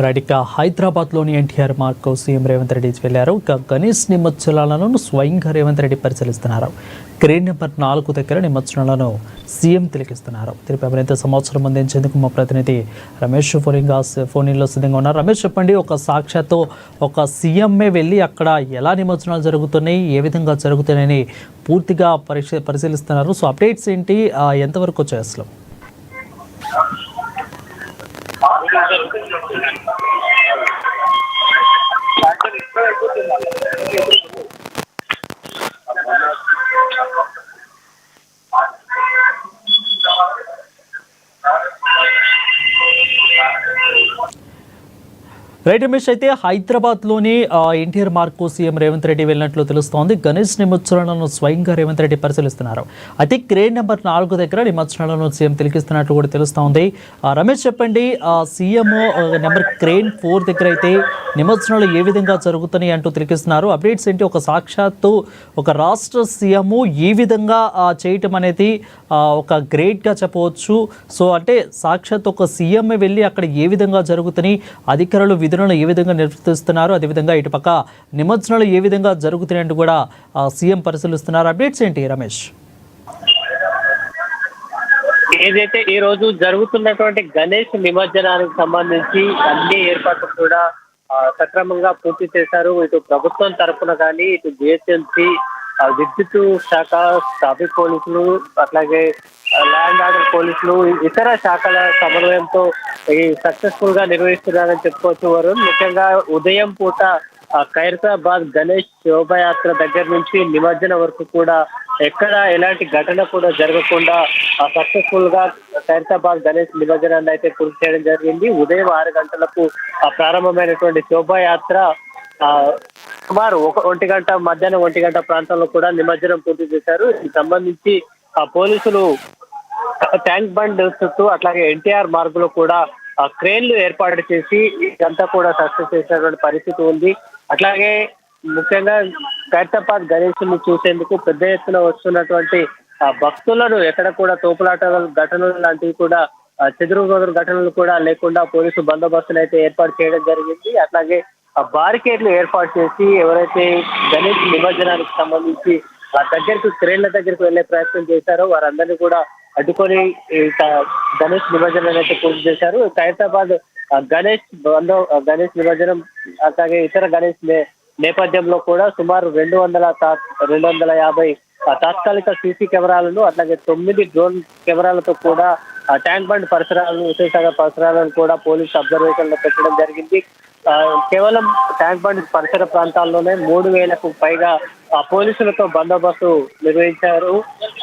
Right. ఇక హైదరాబాద్లోని NTR Marg CM Revanth Reddy వెళ్లారు. ఇక గణేష్ నిమజ్జనాలను స్వయంగా రేవంత్ రెడ్డి పరిశీలిస్తున్నారు. క్రేన్ నెంబర్ 4 దగ్గర నిమజ్జనాలను సీఎం తిలకిస్తున్నారు. తెలిపే మరింత సమాచారం అందించేందుకు మా ప్రతినిధి రమేష్ ఫోన్లో సిద్ధంగా ఉన్నారు. రమేష్, చెప్పండి, సాక్షాత్తు ఒక సీఎంఏ వెళ్ళి అక్కడ ఎలా నిమజ్జనాలు జరుగుతున్నాయి, ఏ విధంగా జరుగుతున్నాయని పూర్తిగా పరిశీలిస్తున్నారు. సో అప్డేట్స్ ఏంటి, ఎంతవరకు వచ్చాయి అసలు? రైట్ రమేష్, అయితే హైదరాబాద్లోని ఎన్టీఆర్ మార్గ్కు సీఎం రేవంత్ రెడ్డి వెళ్ళినట్లు తెలుస్తోంది. గణేష్ నిమజ్జనాలను స్వయంగా రేవంత్ రెడ్డి పరిశీలిస్తున్నారు. అయితే క్రేన్ నెంబర్ 4 దగ్గర నిమజ్జనాలను సీఎం తిలకిస్తున్నట్లు కూడా తెలుస్తోంది. రమేష్, చెప్పండి, సీఎం నెంబర్ క్రేన్ 4 దగ్గర అయితే నిమజ్జనాలు ఏ విధంగా జరుగుతున్నాయి అంటూ తిలకిస్తున్నారు. అప్డేట్స్ ఏంటి? సాక్షాత్తు ఒక రాష్ట్ర సీఎం ఈ విధంగా చేయటం అనేది ఒక గ్రేట్గా చెప్పవచ్చు. సో అంటే సాక్షాత్ ఒక సీఎంఏ వెళ్ళి అక్కడ ఏ విధంగా జరుగుతున్నాయి, అధికారులు విధులను ఏ విధంగా నిర్వర్తిస్తున్నారు, అదేవిధంగా ఇటుపక్క నిమజ్జనాలు ఏ విధంగా జరుగుతున్నాయంటూ కూడా సీఎం పరిశీలిస్తున్నారు. అప్డేట్స్ ఏంటి రమేష్? ఏదైతే ఈ రోజు జరుగుతున్నటువంటి గణేష్ నిమజ్జనానికి సంబంధించి అన్ని ఏర్పాట్లు కూడా సక్రమంగా పూర్తి చేశారు. ఇటు ప్రభుత్వం తరఫున కానీ, ఇటు జిహెచ్ఎంసీ, విద్యుత్ శాఖ, ట్రాఫిక్ పోలీసులు, అట్లాగే ల్యాండ్ ఆర్డర్ పోలీసులు, ఇతర శాఖల సమన్వయంతో సక్సెస్ఫుల్ గా నిర్వహిస్తున్నారని చెప్పుకోవచ్చు. వరుణ్, ముఖ్యంగా ఉదయం పూట ఖైరతాబాద్ గణేష్ శోభయాత్ర దగ్గర నుంచి నిమజ్జనం వరకు కూడా ఎక్కడ ఎలాంటి ఘటన కూడా జరగకుండా సక్సెస్ఫుల్ గా ఖైరతాబాద్ గణేష్ నిమజ్జనాన్ని అయితే పూర్తి చేయడం జరిగింది. ఉదయం 6 గంటలకు ప్రారంభమైనటువంటి శోభాయాత్ర సుమారు 1 గంట, మధ్యాహ్నం 1 గంట ప్రాంతంలో కూడా నిమజ్జనం పూర్తి చేశారు. దీనికి సంబంధించి పోలీసులు ట్యాంక్ బండ్ చుట్టూ, అట్లాగే ఎన్టీఆర్ మార్గ్ లో కూడా క్రేన్లు ఏర్పాటు చేసి ఇదంతా కూడా సక్సెస్ చేసినటువంటి పరిస్థితి ఉంది. అట్లాగే ముఖ్యంగా ఖైరతాబాద్ గణేష్ ని చూసేందుకు పెద్ద ఎత్తున వస్తున్నటువంటి భక్తులను ఎక్కడ కూడా తోపులాట ఘటనలు లాంటివి కూడా, చెదురుమదురు ఘటనలు కూడా లేకుండా పోలీసు బందోబస్తును అయితే ఏర్పాటు చేయడం జరిగింది. అట్లాగే బారికేడ్లు ఏర్పాటు చేసి ఎవరైతే గణేష్ నిమజ్జనానికి సంబంధించి దగ్గరకు క్రేన్ల దగ్గరకు వెళ్లే ప్రయత్నం చేశారో వారందరినీ కూడా అడ్డుకొని గణేష్ నిమజ్జనాన్ని అయితే పూర్తి చేశారు. ఖైరతాబాద్ గణేష్ నిమజ్జనం, అట్లాగే ఇతర గణేష్ నేపథ్యంలో కూడా సుమారు 250 తాత్కాలిక సీసీ కెమెరాలను, అట్లాగే 9 డ్రోన్ కెమెరాలతో కూడా ట్యాంక్ బండ్ పరిసరాలను, విశేషంగా పరిసరాలను కూడా పోలీసు అబ్జర్వేషన్ లో పెట్టడం జరిగింది. కేవలం ట్యాంక్ బండ్ పరిసర ప్రాంతాల్లోనే 3000కు పైగా పోలీసులతో బందోబస్తు నిర్వహించారు.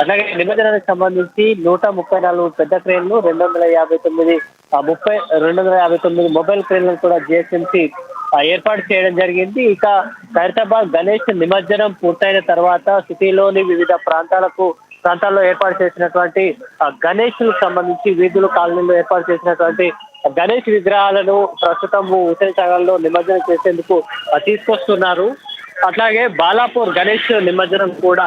అట్లాగే నిమజ్జనానికి సంబంధించి 134 పెద్ద క్రేన్లు, 259 మొబైల్ క్రేన్లను కూడా జిహెచ్ఎంసీ ఏర్పాటు చేయడం జరిగింది. ఇక ఖైరతాబాద్ గణేష్ నిమజ్జనం పూర్తయిన తర్వాత సిటీలోని వివిధ ప్రాంతాల్లో ఏర్పాటు చేసినటువంటి గణేష్ కు సంబంధించి వీధులు, కాలనీలో ఏర్పాటు చేసినటువంటి గణేష్ విగ్రహాలను ప్రస్తుతం హుసేన్ సాగర్ లో నిమజ్జనం చేసేందుకు తీసుకొస్తున్నారు. అట్లాగే బాలాపూర్ గణేష్ నిమజ్జనం కూడా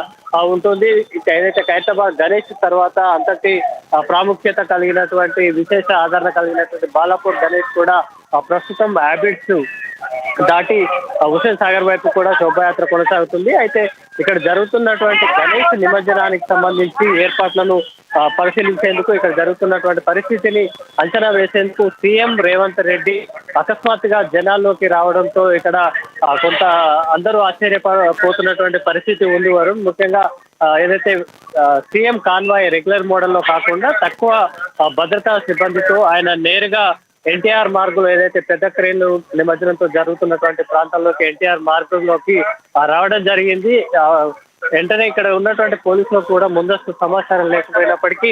ఉంటుంది. ఏదైతే ఖైరతాబాద్ గణేష్ తర్వాత అంతటి ప్రాముఖ్యత కలిగినటువంటి, విశేష ఆదరణ కలిగినటువంటి బాలాపూర్ గణేష్ కూడా ప్రస్తుతం హ్యాబిట్స్ దాటి హుసేన్ సాగర్ వైపు కూడా శోభాయాత్ర కొనసాగుతుంది. అయితే ఇక్కడ జరుగుతున్నటువంటి గణేష్ నిమజ్జనానికి సంబంధించి ఏర్పాట్లను పరిశీలించేందుకు, ఇక్కడ జరుగుతున్నటువంటి పరిస్థితిని అంచనా వేసేందుకు సీఎం రేవంత్ రెడ్డి అకస్మాత్తుగా జనాల్లోకి రావడంతో ఇక్కడ కొంత అందరూ ఆశ్చర్యపోతున్నటువంటి పరిస్థితి ఉంది. వరుణ్, ముఖ్యంగా ఏదైతే సీఎం కాన్వాయ్ రెగ్యులర్ మోడల్లో కాకుండా తక్కువ భద్రతా సిబ్బందితో ఆయన నేరుగా ఎన్టీఆర్ మార్గులో, ఏదైతే పెద్ద క్రేన్లు నిమజ్జనంతో జరుగుతున్నటువంటి ప్రాంతాల్లోకి ఎన్టీఆర్ మార్గంలోకి రావడం జరిగింది. వెంటనే ఇక్కడ ఉన్నటువంటి పోలీసులకు కూడా ముందస్తు సమాచారం లేకపోయినప్పటికీ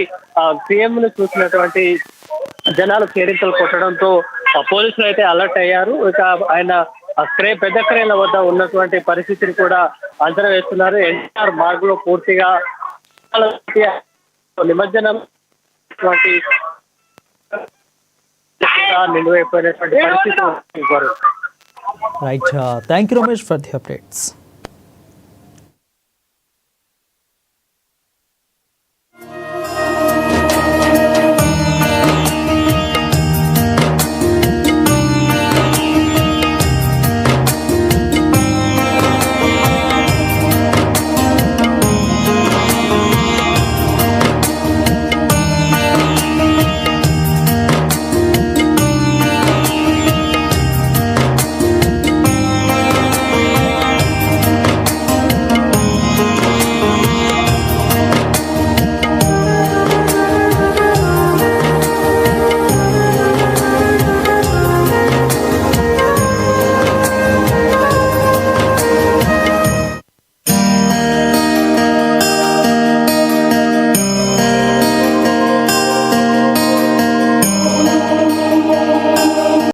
సీఎం ను చూసినటువంటి జనాలు కేరింతలు కొట్టడంతో పోలీసులు అయితే అలర్ట్ అయ్యారు. ఇక ఆయన పెద్ద క్రేన్ల వద్ద ఉన్నటువంటి పరిస్థితిని కూడా అంచనా వేస్తున్నారు. ఎన్టీఆర్ మార్గ్ లో పూర్తిగా నిమజ్జనం నిలువైపోయినటువంటి పరిస్థితి. Right, thank you Ramesh for the updates.